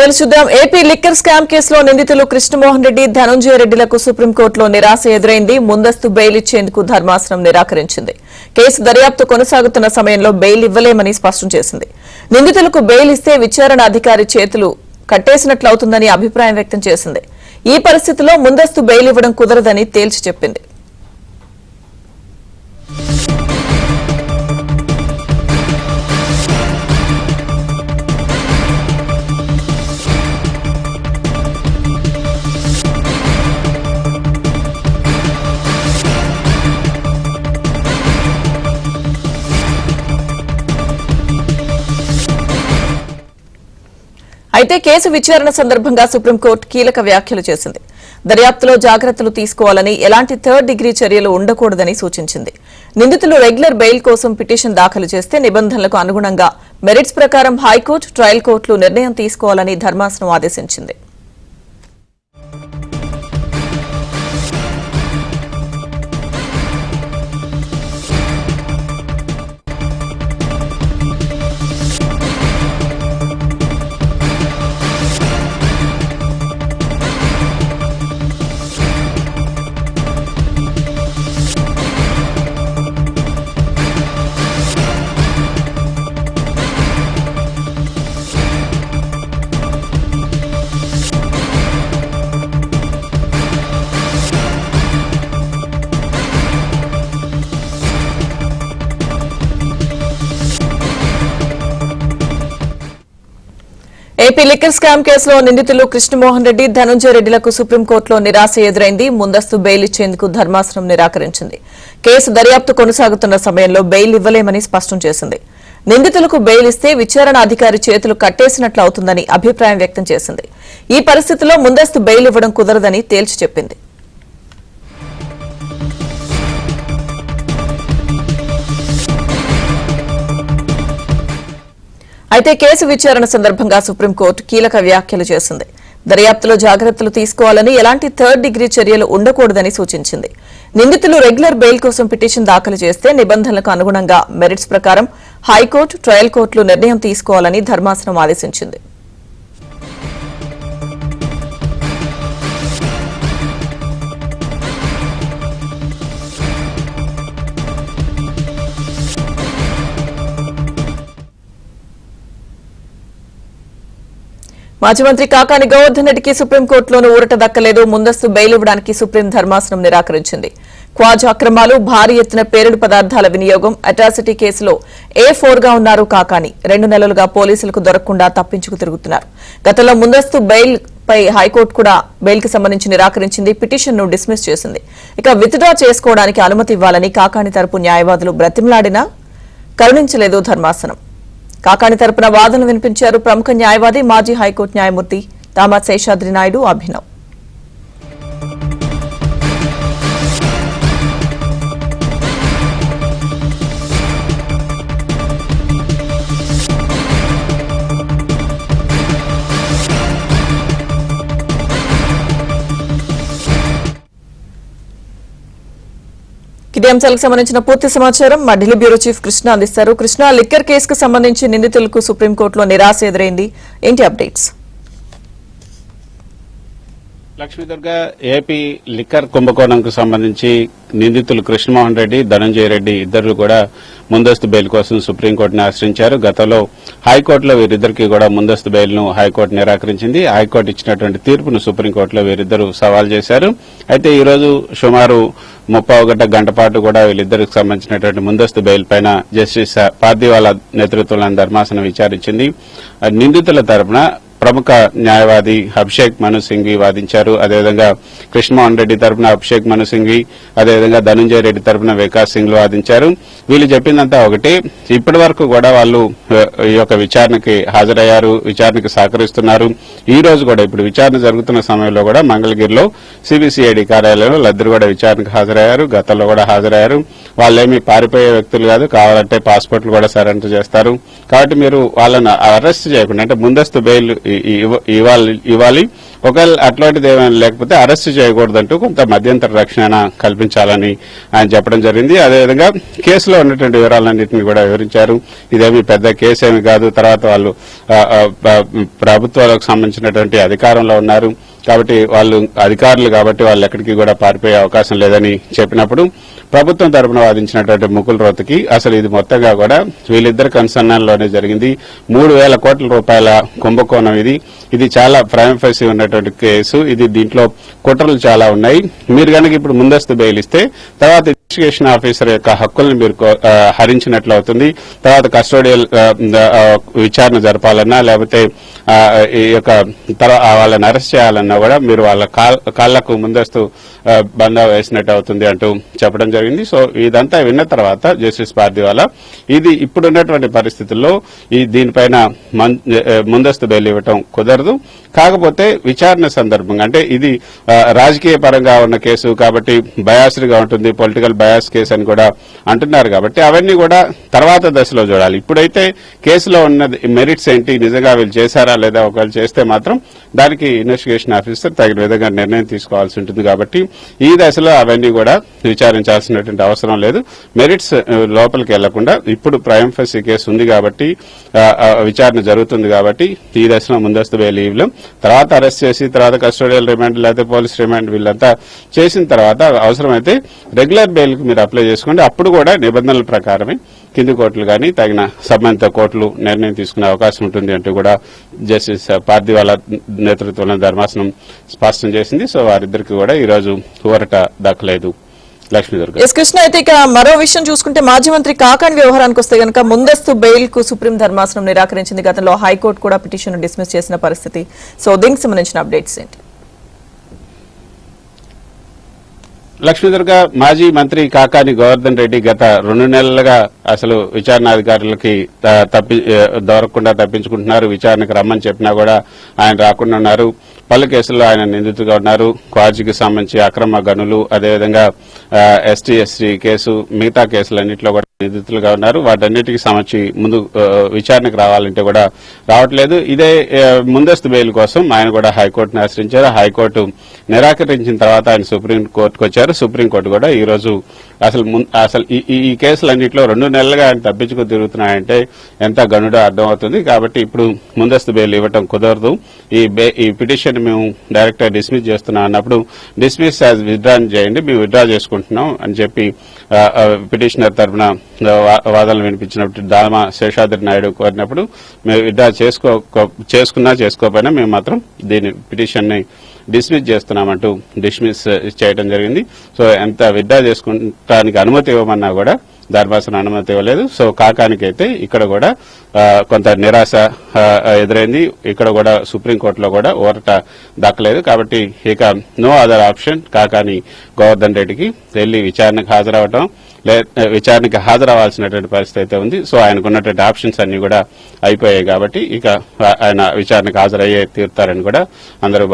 తెలుసుద్దాం. AP liquor scam కేసులో నిందితులు కృష్ణమోహన్ రెడ్డి, ధనంజయ రెడ్డిలకు సుప్రీంకోర్టులో నిరాశ ఎదురైంది. ముందస్తు బెయిల్ ఇచ్చేందుకు ధర్మాసనం నిరాకరించింది. కేసు దర్యాప్తు కొనసాగుతున్న సమయంలో బెయిల్ ఇవ్వలేమని స్పష్టం చేసింది. నిందితులకు బెయిల్ ఇస్తే విచారణ అధికారి చేతులు కట్టేసినట్లవుతుందని అభిప్రాయం వ్యక్తం చేసింది. ఈ పరిస్థితిలో ముందస్తు బెయిల్ ఇవ్వడం కుదరదని తేల్చి చెప్పింది. అయితే కేసు విచారణ సందర్భంగా సుప్రీంకోర్టు కీలక వ్యాఖ్యలు చేసింది. దర్యాప్తులో జాగ్రత్తలు తీసుకోవాలని, ఎలాంటి థర్డ్ డిగ్రీ చర్యలు ఉండకూడదని సూచించింది. నిందితులు రెగ్యులర్ బెయిల్ కోసం పిటిషన్ దాఖలు చేస్తే నిబంధనలకు అనుగుణంగా మెరిట్స్ ప్రకారం హైకోర్టు, ట్రయల్ కోర్టులు నిర్ణయం తీసుకోవాలని ధర్మాసనం ఆదేశించింది. ఏపీ లిక్కర్ స్కామ్ కేసులో నిందితులు కృష్ణమోహన్ రెడ్డి, ధనంజయ రెడ్డిలకు సుప్రీంకోర్టులో నిరాశ ఎదురైంది. ముందస్తు బెయిల్ ఇచ్చేందుకు ధర్మాసనం నిరాకరించింది. కేసు దర్యాప్తు కొనసాగుతున్న సమయంలో బెయిల్ ఇవ్వలేమని స్పష్టం చేసింది. నిందితులకు బెయిల్ ఇస్తే విచారణ అధికారి చేతులు కట్టేసినట్లు అవుతుందని అభిప్రాయం వ్యక్తం చేసింది. ఈ పరిస్థితిలో ముందస్తు బెయిల్ ఇవ్వడం కుదరదని తేల్చి చెప్పింది. అయితే కేసు విచారణ సందర్భంగా సుప్రీంకోర్టు కీలక వ్యాఖ్యలు చేసింది. దర్యాప్తులో జాగ్రత్తలు తీసుకోవాలని, ఎలాంటి థర్డ్ డిగ్రీ చర్యలు ఉండకూడదని సూచించింది. నిందితులు రెగ్యులర్ బెయిల్ కోసం పిటిషన్ దాఖలు చేస్తే నిబంధనలకు అనుగుణంగా మెరిట్స్ ప్రకారం హైకోర్టు, ట్రయల్ కోర్టులు నిర్ణయం తీసుకోవాలని ధర్మాసనం ఆదేశించింది. మాజీ మంత్రి కాకాని గోవర్ధన్ రెడ్డికి సుప్రీంకోర్టులోనూ ఊరట దక్కలేదు. ముందస్తు బెయిల్ ఇవ్వడానికి సుప్రీం ధర్మాసనం నిరాకరించింది. క్వాజ్ అక్రమాలు, భారీ ఎత్తున పేలుడు పదార్థాల వినియోగం, అట్రాసిటీ కేసులో A4గా ఉన్నారు కాకాని. 2 నెలలుగా పోలీసులకు దొరకకుండా తప్పించుకు తిరుగుతున్నారు. గతంలో ముందస్తు బెయిల్ పై హైకోర్టు కూడా బెయిల్ కి సంబంధించి నిరాకరించింది. పిటిషన్ ను డిస్మిస్ చేసింది. ఇక విత్డ్రా చేసుకోవడానికి అనుమతి ఇవ్వాలని కాకాని తరపు న్యాయవాదులు బ్రతిమలాడినా కరుణించలేదు ధర్మాసనం. కాకాని తరపున వాదనలు వినిపించారు ప్రముఖ న్యాయవాది, మాజీ హైకోర్టు న్యాయమూర్తి దామత్ శేషాద్రి నాయుడు అభినవ్. ఇదే అంశాలకు సంబంధించిన పూర్తి సమాచారం మా ఢిల్లీ బ్యూరో చీఫ్ కృష్ణ అందిస్తారు. కృష్ణ, లిక్కర్ కేసుకు సంబంధించి నిందితులకు సుప్రీంకోర్టులో నిరాశ ఎదురైంది, ఏంటి అప్డేట్స్? లక్ష్మీదుర్గ, ఏపీ లిక్కర్ కుంభకోణంకు సంబంధించి నిందితులు కృష్ణమోహన్ రెడ్డి, ధనంజయ రెడ్డి ఇద్దరు కూడా ముందస్తు బెయిల్ కోసం సుప్రీంకోర్టును ఆశ్రయించారు. గతంలో హైకోర్టులో వీరిద్దరికీ కూడా ముందస్తు బెయిల్ ను హైకోర్టు నిరాకరించింది. హైకోర్టు ఇచ్చినటువంటి తీర్పును సుప్రీంకోర్టులో వీరిద్దరూ సవాల్ చేశారు. అయితే ఈ రోజు సుమారు 30 గంట పాటు కూడా వీళ్ళిద్దరికి సంబంధించినటువంటి ముందస్తు బెయిల్ పైన జస్టిస్ పార్దీవాలా నేతృత్వంలోని ధర్మాసనం విచారించింది. నిందితుల తరపున ప్రముఖ న్యాయవాది అభిషేక్ మను సింఘ్వి వాదించారు. అదేవిధంగా కృష్ణమోహన్ రెడ్డి తరపున అభిషేక్ మను సింఘ్వి, అదేవిధంగా ధనంజయ రెడ్డి తరపున వికాస్ సింగ్ వాదించారు. వీళ్ళు చెప్పిందంతా ఒకటి, ఇప్పటి వరకు కూడా వాళ్ళు ఈ యొక్క విచారణకి హాజరయ్యారు, విచారణకు సహకరిస్తున్నారు. ఈ రోజు కూడా ఇప్పుడు విచారణ జరుగుతున్న సమయంలో కూడా మంగళగిరిలో సిబిసిఐడి కార్యాలయంలో వాళ్ళిద్దరు కూడా విచారణకు హాజరయ్యారు, గతంలో కూడా హాజరయ్యారు. వాళ్ళేమీ పారిపోయే వ్యక్తులు కాదు, కావాలంటే పాస్పోర్ట్లు కూడా సరెండర్ చేస్తారు. కాబట్టి మీరు వాళ్ళని అరెస్ట్ చేయకుండా, అంటే ముందస్తు బెయిల్ ఇవ్వాలి. ఒకవేళ అట్లాంటిది ఏమైనా లేకపోతే అరెస్ట్ చేయకూడదంటూ కొంత మధ్యంతర రక్షణ కల్పించాలని ఆయన చెప్పడం జరిగింది. అదేవిధంగా కేసులో ఉన్నటువంటి వివరాలన్నింటినీ కూడా వివరించారు. ఇదేమి పెద్ద కేసు ఏమి కాదు, తర్వాత వాళ్ళు ప్రభుత్వాలకు సంబంధించినటువంటి అధికారంలో ఉన్నారు కాబట్టి వాళ్ళు అధికారులు కాబట్టి వాళ్ళు ఎక్కడికి కూడా పారిపోయే అవకాశం లేదని చెప్పినప్పుడు ప్రభుత్వం తరపున వాదించినటువంటి ముకుల్ రోహత్గి అసలు ఇది మొత్తంగా కూడా వీళ్ళిద్దరి కన్సర్న్లోనే జరిగింది. 3,000 కోట్ల రూపాయల కుంభకోణం ఇది చాలా ప్రైమ్ ఫేసి ఉన్నటువంటి కేసు. ఇది దీంట్లో కుట్రలు చాలా ఉన్నాయి. మీరు కనుక ఇప్పుడు ముందస్తు బెయిల్ ఇస్తే తర్వాత ఇన్వెస్టిగేషన్ ఆఫీసర్ యొక్క హక్కులను మీరు హరించినట్లు అవుతుంది. తర్వాత కస్టోడియల్ విచారణ జరపాలన్నా లేకపోతే ఈ యొక్క వాళ్ళని అరెస్ట్ చేయాలన్నా కూడా మీరు వాళ్ళ కాళ్లకు ముందస్తు బందా వేసినట్టు అవుతుంది అంటూ చెప్పడం జరిగింది. సో ఇదంతా విన్న తర్వాత జస్టిస్ పార్దివాలా ఇది ఇప్పుడున్నటువంటి పరిస్థితుల్లో దీనిపైన ముందస్తు బెయిల్ ఇవ్వటం కుదరదు. కాకపోతే విచారణ సందర్భంగా అంటే ఇది రాజకీయ పరంగా ఉన్న కేసు కాబట్టి బయాస్డ్ గా ఉంటుంది, పొలిటికల్ బయాస్ కేసు అని కూడా అంటున్నారు కాబట్టి అవన్నీ కూడా తర్వాత దశలో చూడాలి. ఇప్పుడైతే కేసులో ఉన్న మెరిట్స్ ఏంటి, నిజంగా వీళ్ళు చేశారా లేదా, ఒకవేళ చేస్తే మాత్రం దానికి ఇన్వెస్టిగేషన్ ఆఫీసర్ తగిన విధంగా నిర్ణయం తీసుకోవాల్సి ఉంటుంది. కాబట్టి ఈ దశలో అవన్నీ కూడా విచారించాల్సినటువంటి అవసరం లేదు. మెరిట్స్ లోపలికి వెళ్లకుండా ఇప్పుడు ప్రైమ్ ఫేసి కేసు ఉంది కాబట్టి విచారణ జరుగుతుంది కాబట్టి ఈ దశలో ముందస్తు బెయిల్ ఇవ్వలేం. తర్వాత అరెస్ట్ చేసి తర్వాత కస్టోడియల్ రిమాండ్ లేకపోతే పోలీస్ రిమాండ్ వీళ్ళంతా చేసిన తర్వాత అవసరమైతే రెగ్యులర్ బెయిల్ కు మీరు అప్లై చేసుకోండి. అప్పుడు కూడా నిబంధనల ప్రకారమే కింది కోర్టులు కానీ తగిన సంబంధిత కోర్టులు నిర్ణయం తీసుకునే అవకాశం ఉంటుంది అంటూ కూడా జస్టిస్ పార్దివాలా నేతృత్వంలో ధర్మాసనం స్పష్టం చేసింది. సో వారిద్దరికి కూడా ఈ రోజు ఊరట దక్కలేదు. లక్ష్మీదుర్గ ఎస్ కృష్ణ, అయితే ఇక మరో విషయం చూసుకుంటే మాజీ మంత్రి కాకాని వ్యవహారానికి వస్తే కనుక ముందస్తు బెయిల్ కు సుప్రీం ధర్మాసనం నిరాకరించింది. గతంలో హైకోర్టు కూడా పిటిషన్ డిస్మిస్ చేసిన పరిస్థితి. సో దీనికి సంబంధించిన అప్డేట్స్ ఏంటి? లక్ష్మీదుర్గ మాజీ మంత్రి కాకాని గోవర్ధన్ రెడ్డి గత 2 నెలలుగా అసలు విచారణాధికారులకి దొరకకుండా తప్పించుకుంటున్నారు. విచారణకు రమ్మని చెప్పినా కూడా ఆయన రాకుండా ఉన్నారు. పలు కేసుల్లో ఆయన నిందితుగా ఉన్నారు. క్వార్జీకి సంబంధించి అక్రమ గనులు, అదేవిధంగా ఎస్టీ కేసు, మిగతా కేసులన్నింటిలో కూడా నిందితులుగా ఉన్నారు. వాటన్నిటికీ సంబంధించి ముందు విచారణకు రావాలంటే కూడా రావట్లేదు. ఇదే ముందస్తు బెయిల్ కోసం ఆయన కూడా హైకోర్టును ఆశ్రయించారు. హైకోర్టు నిరాకరించిన తర్వాత ఆయన సుప్రీంకోర్టుకు వచ్చారు. సుప్రీంకోర్టు కూడా ఈ రోజు అసలు ఈ కేసులన్నింటిలో 2 నెలలుగా ఆయన తప్పించుకు తిరుగుతున్నాయంటే ఎంత గనుడో అర్థమవుతుంది. కాబట్టి ఇప్పుడు ముందస్తు బెయిల్ ఇవ్వటం కుదరదు. ఈ పిటిషన్ మేము డైరెక్ట్ డిస్మిస్ చేస్తున్నాం అన్నప్పుడు డిస్మిస్ యాజ్ విత్డ్రా చేయండి, మేము విత్డ్రా చేసుకుంటున్నాం అని చెప్పి పిటిషనర్ తరఫున వాదనలు వినిపించినప్పుడు దామా శేషాద్రి నాయుడు కోరినప్పుడు మేము విత్డ్రా చేసుకున్నా చేసుకోకపోయినా మేము మాత్రం దీని పిటిషన్ ని డిస్మిస్ చేస్తున్నామంటూ డిస్మిస్ చేయడం జరిగింది. సో ఎంత విత్డ్రా చేసుకుంటానికి అనుమతి ఇవ్వమన్నా కూడా ధర్మాసనం అనుమతి ఇవ్వలేదు. సో కాకానికైతే ఇక్కడ కూడా కొంత నిరాశ ఎదురైంది. ఇక్కడ కూడా సుప్రీంకోర్టులో కూడా ఊరట దక్కలేదు. కాబట్టి ఇక no other option Kakani Govardhan రెడ్డికి వెళ్లి విచారణకి హాజరవ్వాల్సినటువంటి పరిస్థితి అయితే ఉంది. సో ఆయనకున్నటువంటి ఆప్షన్స్ అన్ని కూడా అయిపోయాయి కాబట్టి ఇక ఆయన విచారణకు హాజరయ్యే తీరుతారని కూడా అందరూ